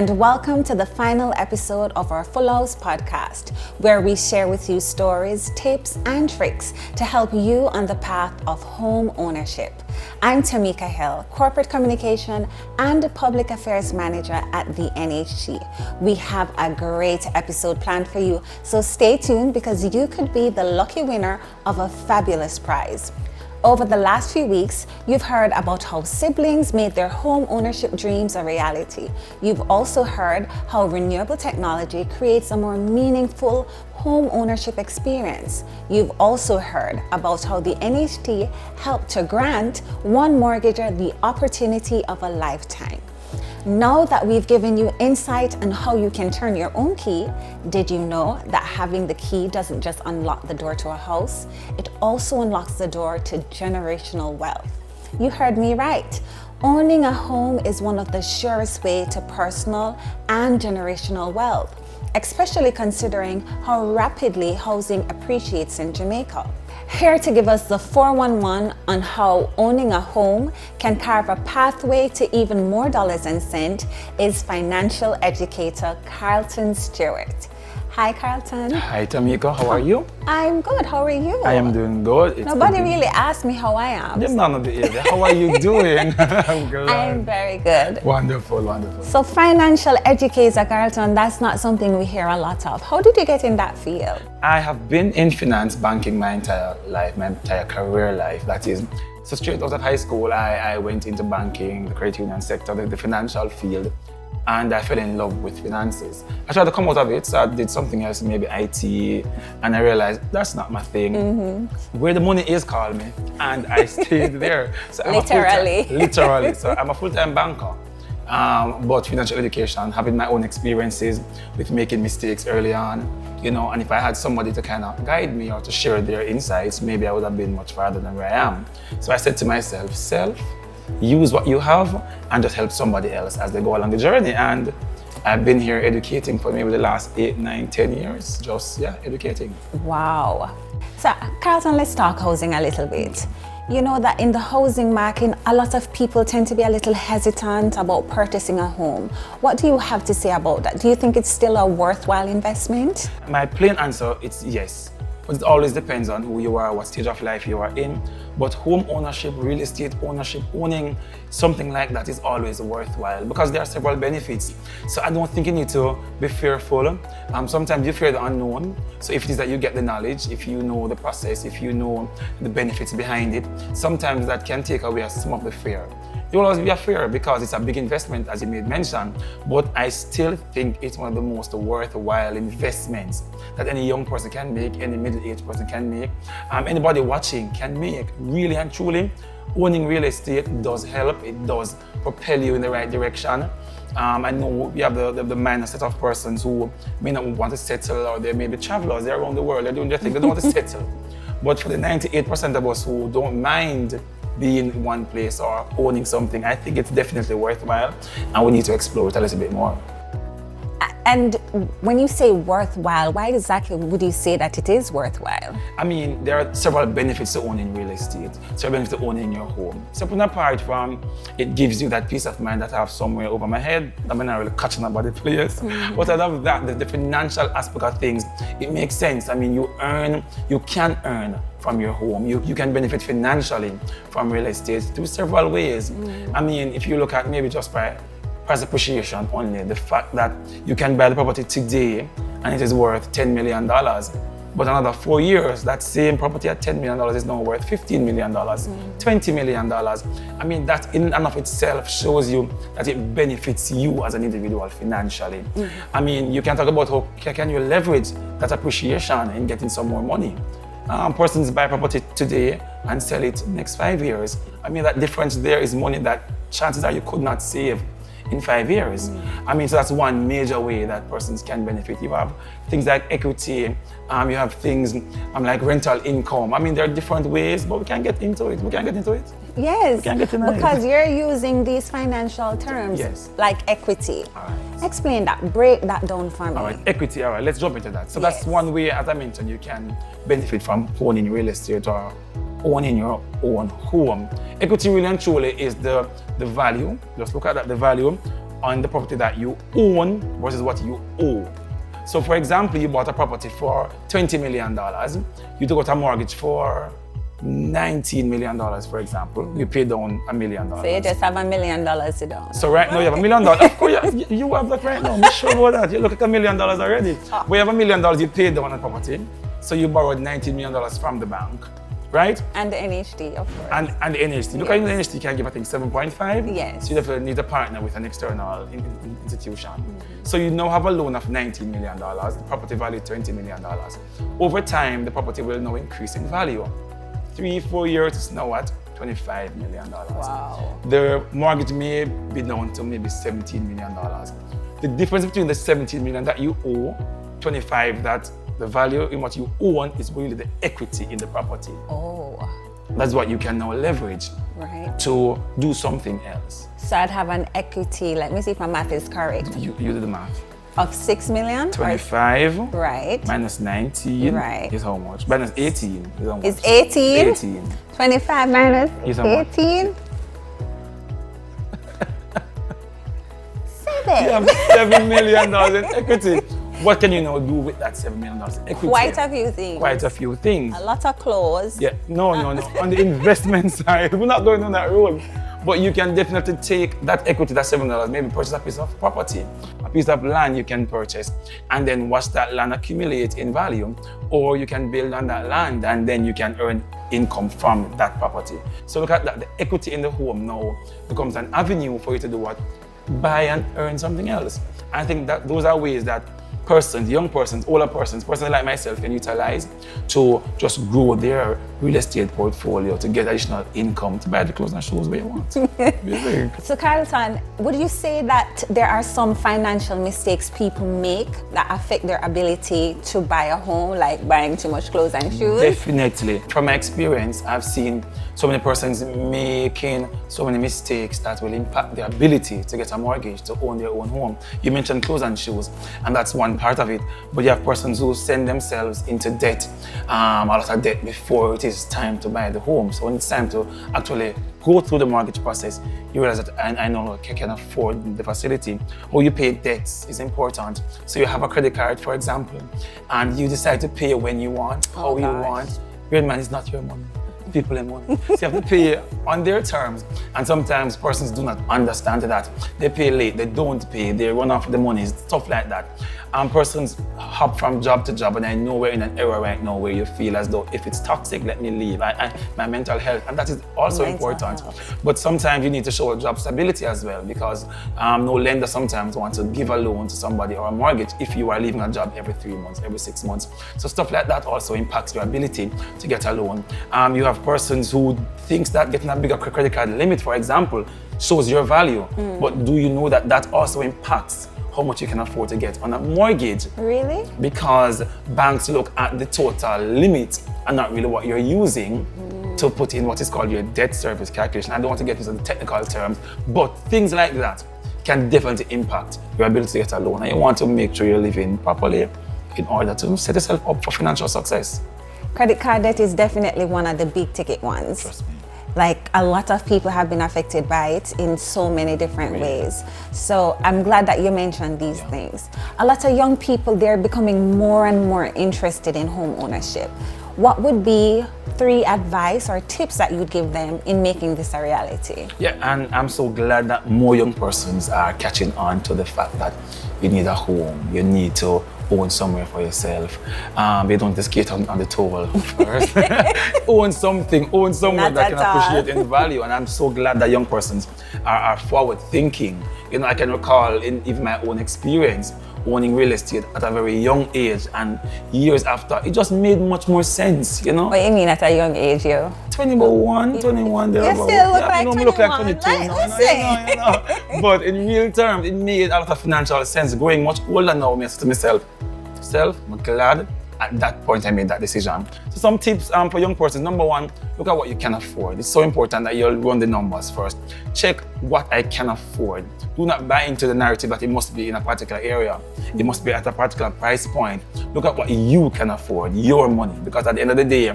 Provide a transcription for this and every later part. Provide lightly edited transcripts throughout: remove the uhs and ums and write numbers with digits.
and welcome to the final episode of our Full House podcast, where we share with you stories, tips, and tricks to help you on the path of home ownership. I'm Tamika Hill, Corporate Communication and Public Affairs Manager at the NHT. We have a great episode planned for you, so stay tuned because you could be the lucky winner of a fabulous prize. Over the last few weeks, you've heard about how siblings made their home ownership dreams a reality. You've also heard how renewable technology creates a more meaningful home ownership experience. You've also heard about how the NHT helped to grant one mortgager the opportunity of a lifetime. Now that we've given you insight on how you can turn your own key, did you know that having the key doesn't just unlock the door to a house, it also unlocks the door to generational wealth? You heard me right. Owning a home is one of the surest way to personal and generational wealth, especially considering how rapidly housing appreciates in Jamaica. Here to give us the 411 on how owning a home can carve a pathway to even more dollars and cents is financial educator Carlton Stewart. Hi, Carlton. Hi, Tamika. How are you? I'm good. How are you? I am doing good. Nobody really asked me how I am. None of the area. How are you doing? I'm good. I'm very good. Wonderful, wonderful. So financial educator, Carlton, that's not something we hear a lot of. How did you get in that field? I have been in finance banking my entire life, my entire career life. That is, so straight out of high school, I went into banking, the credit union sector, the financial field. And I fell in love with finances. I tried to come out of it, so I did something else, maybe IT, and I realized that's not my thing. Mm-hmm. Where the money is, call me, and I stayed there. So literally. So I'm a full-time banker, but financial education, having my own experiences with making mistakes early on, and if I had somebody to kind of guide me or to share their insights, maybe I would have been much farther than where I am. So I said to myself, use what you have and just help somebody else as they go along the journey. And I've been here educating for maybe the last 8, 9, 10 years, educating. Wow. So Carlton, let's talk housing a little bit. You know that in the housing market, a lot of people tend to be a little hesitant about purchasing a home. What do you have to say about that? Do you think it's still a worthwhile investment? My plain answer is yes. But it always depends on who you are, what stage of life you are in. But home ownership, real estate ownership, owning something like that is always worthwhile because there are several benefits. So I don't think you need to be fearful. Sometimes you fear the unknown. So if it is that you get the knowledge, if you know the process, if you know the benefits behind it, sometimes that can take away some of the fear. You will always be afraid because it's a big investment, as you made mention, but I still think it's one of the most worthwhile investments that any young person can make, any middle-aged person can make, anybody watching can make. Really and truly, owning real estate does help. It does propel you in the right direction. I know we have the minor set of persons who may not want to settle, or they may be travelers, they're around the world, they're doing their thing, they don't want to settle. But for the 98% of us who don't mind being in one place or owning something, I think it's definitely worthwhile, and we need to explore it a little bit more. And when you say worthwhile, why exactly would you say that it is worthwhile? I mean, there are several benefits to owning real estate, several benefits to owning your home. Separate apart from, it gives you that peace of mind that I have somewhere over my head. I'm not really catching about the place. Mm-hmm. But I love that, the financial aspect of things, it makes sense. I mean, you can earn from your home. You can benefit financially from real estate through several ways. Mm-hmm. I mean, if you look at maybe just by price appreciation only, the fact that you can buy the property today and it is worth $10 million, but another 4 years, that same property at $10 million is now worth $15 million, $20 million. I mean, that in and of itself shows you that it benefits you as an individual financially. Mm-hmm. I mean, you can talk about how can you leverage that appreciation in getting some more money. Persons buy property today and sell it next 5 years. I mean, that difference there is money that chances are you could not save in 5 years. I mean, so that's one major way that persons can benefit. You have things like equity, you have things like rental income. I mean, there are different ways, but we can get into it. Yes, because you're using these financial terms, like equity. All right. Explain that, break that down for me. All right, equity, all right, let's jump into that. So that's one way, as I mentioned, you can benefit from owning real estate or owning your own home. Equity really and truly is the value, just look at that, the value on the property that you own versus what you owe. So for example, you bought a property for $20 million. You took out a mortgage for $19 million, for example. You paid down $1 million. So you just have $1 million down. So right now you have $1 million. Of course, you have that right now. I'm sure about that. You look at $1 million already. We have $1 million you paid down on the property. So you borrowed $19 million from the bank, right? And the NHT, of course. And the NHT. Look at the NHT, you can give, I think, 7.5. Yes. So you definitely need a partner with an external institution. So you now have a loan of $19 million, the property value $20 million. Over time, the property will now increase in value. 3-4 years, it's now at $25 million. Wow. The mortgage may be down to maybe $17 million. The difference between the $17 million that you owe, 25 that the value in what you own is really the equity in the property. Oh. That's what you can now leverage to do something else. So I'd have an equity, let me see if my math is correct. You do the math. Of $6 million? 25 right. minus 19 right. is how much? Minus 18 is how much? It's 18? 18. 25 minus Is how much? 18? 7. You have $7 million in equity. What can you now do with that $7 million in equity? Quite a few things. Quite a few things. A lot of clothes. Yeah, no. On the investment side, we're not going on that road. But you can definitely take that equity, that $7 million, maybe purchase a piece of property, a piece of land you can purchase, and then watch that land accumulate in value. Or you can build on that land and then you can earn income from that property. So look at that, the equity in the home now becomes an avenue for you to do what? Buy and earn something else. I think that those are ways that persons, young persons, older persons like myself can utilize to just grow their real estate portfolio to get additional income to buy the clothes and shoes where you want. So Carlton, would you say that there are some financial mistakes people make that affect their ability to buy a home, like buying too much clothes and shoes? Definitely. From my experience, I've seen so many persons making so many mistakes that will impact their ability to get a mortgage, to own their own home. You mentioned clothes and shoes, and that's one part of it. But you have persons who send themselves into debt, a lot of debt before it is time to buy the home. So when it's time to actually go through the mortgage process, you realize that I no longer can afford the facility. Or you pay debts is important. So you have a credit card, for example, and you decide to pay when you want, how you want. Real money is not your money. People in money. So you have to pay on their terms. And sometimes persons do not understand that. They pay late, they don't pay, they run off the money, stuff like that. And persons hop from job to job, and I know we're in an era right now where you feel as though if it's toxic, let me leave. My mental health, and that is also important. But sometimes you need to show job stability as well, because no lender sometimes wants to give a loan to somebody or a mortgage if you are leaving a job every 3 months, every 6 months. So stuff like that also impacts your ability to get a loan. You have persons who thinks that getting a bigger credit card limit, for example, shows your value. But do you know that that also impacts how much you can afford to get on a mortgage? Really? Because banks look at the total limit and not really what you're using to put in what is called your debt service calculation. I don't want to get into the technical terms, but things like that can definitely impact your ability to get a loan. And you want to make sure you're living properly in order to set yourself up for financial success. Credit card debt is definitely one of the big ticket ones. Trust me. Like, a lot of people have been affected by it in so many different ways. So I'm glad that you mentioned these things. A lot of young people, they're becoming more and more interested in home ownership. What would be 3 advice or tips that you'd give them in making this a reality? Yeah, and I'm so glad that more young persons are catching on to the fact that you need a home, you need to own somewhere for yourself. You don't just skate on the towel first. Own something, own somewhere that can appreciate in value. And I'm so glad that young persons are forward thinking. You know, I can recall in even my own experience owning real estate at a very young age, and years after, it just made much more sense, you know? What do you mean at a young age, yo? 21, there. You still look like 21. Look like 22 you know. But in real terms, it made a lot of financial sense. Growing much older now, I said to myself, I'm glad at that point I made that decision. So some tips for young persons. Number 1, look at what you can afford. It's so important that you'll run the numbers first. Check what I can afford. Do not buy into the narrative that it must be in a particular area. It must be at a particular price point. Look at what you can afford, your money, because at the end of the day,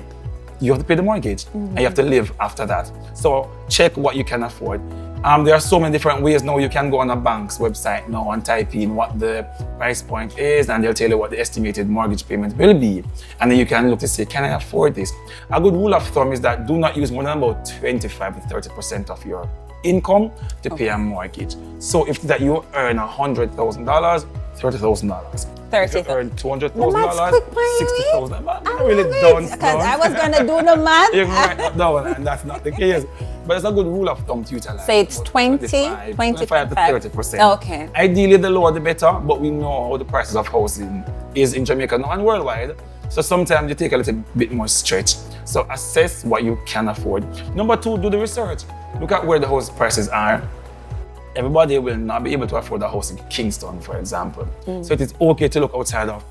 you have to pay the mortgage and you have to live after that. So check what you can afford. There are so many different ways now. You can go on a bank's website now and type in what the price point is, and they'll tell you what the estimated mortgage payment will be. And then you can look to say, can I afford this? A good rule of thumb is that do not use more than about 25 to 30% of your income to pay a mortgage. So if that you earn $100,000, $30,000. If you earn $200,000, $60,000. I really don't. Because I was gonna do the math. You can write that down, and that's not the case. But it's a good rule of thumb to utilize. So it's 25 to 30%. Okay. Ideally, the lower the better, but we know how the prices of housing is in Jamaica now and worldwide. So sometimes you take a little bit more stretch. So assess what you can afford. Number 2, do the research. Look at where the house prices are. Everybody will not be able to afford a house in Kingston, for example. So it is okay to look outside of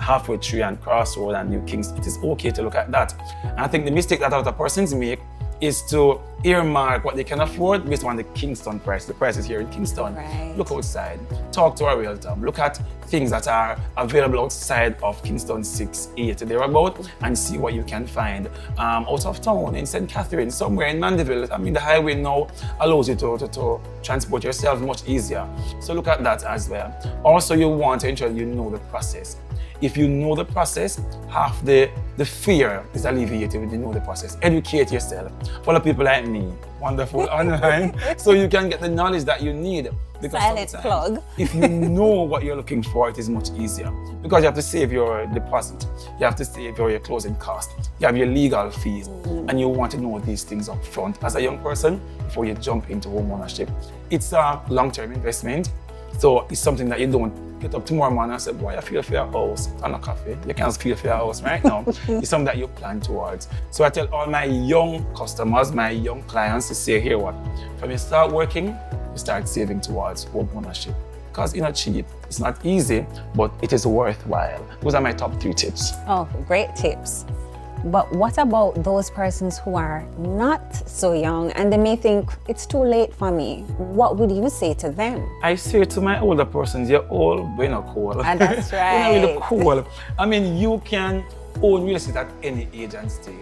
Halfway Tree and Crossroad and New Kingston. It is okay to look at that. And I think the mistake that a lot of persons make is to earmark what they can afford based on the Kingston price. The prices here in Kingston. Right. Look outside. Talk to a realtor. Look at things that are available outside of Kingston 6-8 thereabout and see what you can find out of town in St. Catherine, somewhere in Mandeville. I mean, the highway now allows you to transport yourself much easier. So look at that as well. Also, you want to ensure you know the process. If you know the process, half the fear is alleviated when you know the process. Educate yourself. Follow people like me, wonderful online, so you can get the knowledge that you need. Because Silent plug. If you know what you're looking for, it is much easier. Because you have to save your deposit, you have to save your closing cost, you have your legal fees, and you want to know these things up front as a young person before you jump into home ownership. It's a long-term investment, so it's something that you don't get up tomorrow morning and say, boy, I feel for your house and a coffee. You can't feel for your house right now. It's something that you plan towards. So I tell all my young customers, my young clients to say, here what, when you start working, you start saving towards home ownership. Because it's not cheap, it's not easy, but it is worthwhile. Those are my top 3 tips. Oh, great tips. But what about those persons who are not so young and they may think it's too late for me? What would you say to them? I say to my older persons, you're all very cool. That's right. You're really cool. I mean, you can own real estate at any age and stage.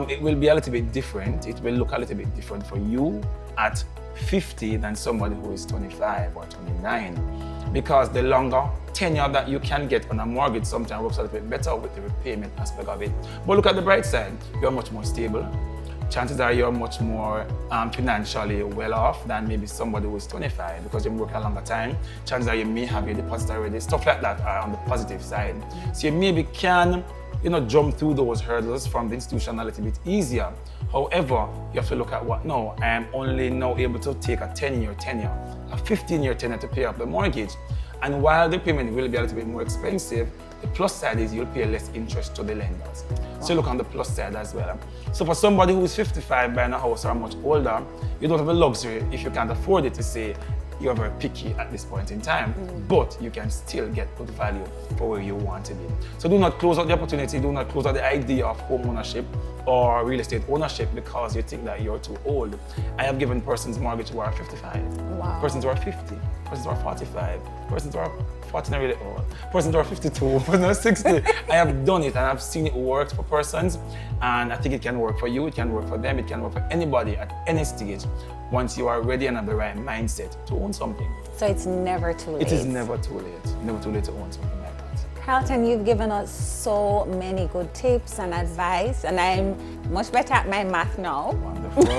It will be a little bit different. It will look a little bit different for you at 50 than somebody who is 25 or 29. Because the longer tenure that you can get on a mortgage sometimes works a little bit better with the repayment aspect of it. But look at the bright side, you're much more stable. Chances are you're much more financially well off than maybe somebody who is 25 because you've worked a longer time. Chances are you may have your deposit already. Stuff like that are on the positive side. So you maybe can jump through those hurdles from the institution a little bit easier. However, you have to look at what now. I am only now able to take a 10-year tenure, a 15-year tenure to pay off the mortgage. And while the payment will be a little bit more expensive, the plus side is you'll pay less interest to the lenders. So look on the plus side as well. So for somebody who is 55 buying a house or much older, you don't have the luxury, if you can't afford it, to say you're very picky at this point in time, but you can still get good value for where you want to be. So do not close out the opportunity, do not close out the idea of home ownership or real estate ownership because you think that you're too old. I have given persons mortgage who are 55, persons who are 50, persons who are 45, persons who are 40 really old, persons who are 52, persons who are 60. I have done it and I've seen it work for persons, and I think it can work for you, it can work for them, it can work for anybody at any stage once you are ready and have the right mindset to own something. So it's never too late. It is never too late. Never too late to own something like that. Carlton, you've given us so many good tips and advice, and I'm much better at my math now. Wonderful.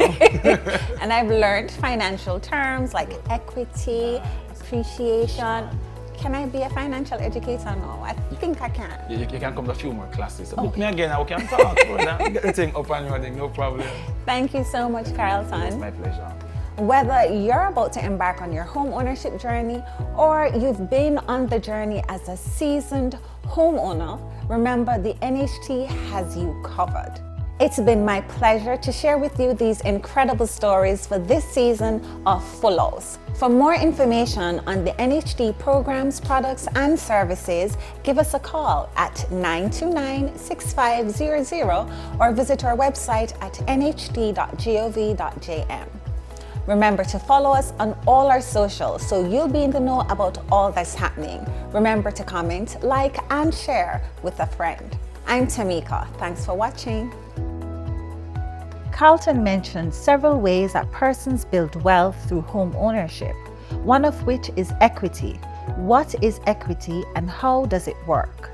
And I've learned financial terms like equity, appreciation. Can I be a financial educator now? I think I can. You can come to a few more classes. So book me again, I can talk. Get the thing up and running, no problem. Thank you so much, Carlton. It's my pleasure. Whether you're about to embark on your home ownership journey or you've been on the journey as a seasoned homeowner, remember the NHT has you covered. It's been my pleasure to share with you these incredible stories for this season of Full House. For more information on the NHT programs, products, and services, give us a call at 929-6500 or visit our website at nht.gov.jm. Remember to follow us on all our socials so you'll be in the know about all that's happening. Remember to comment, like, and share with a friend. I'm Tamika. Thanks for watching. Carlton mentioned several ways that persons build wealth through home ownership, one of which is equity. What is equity and how does it work?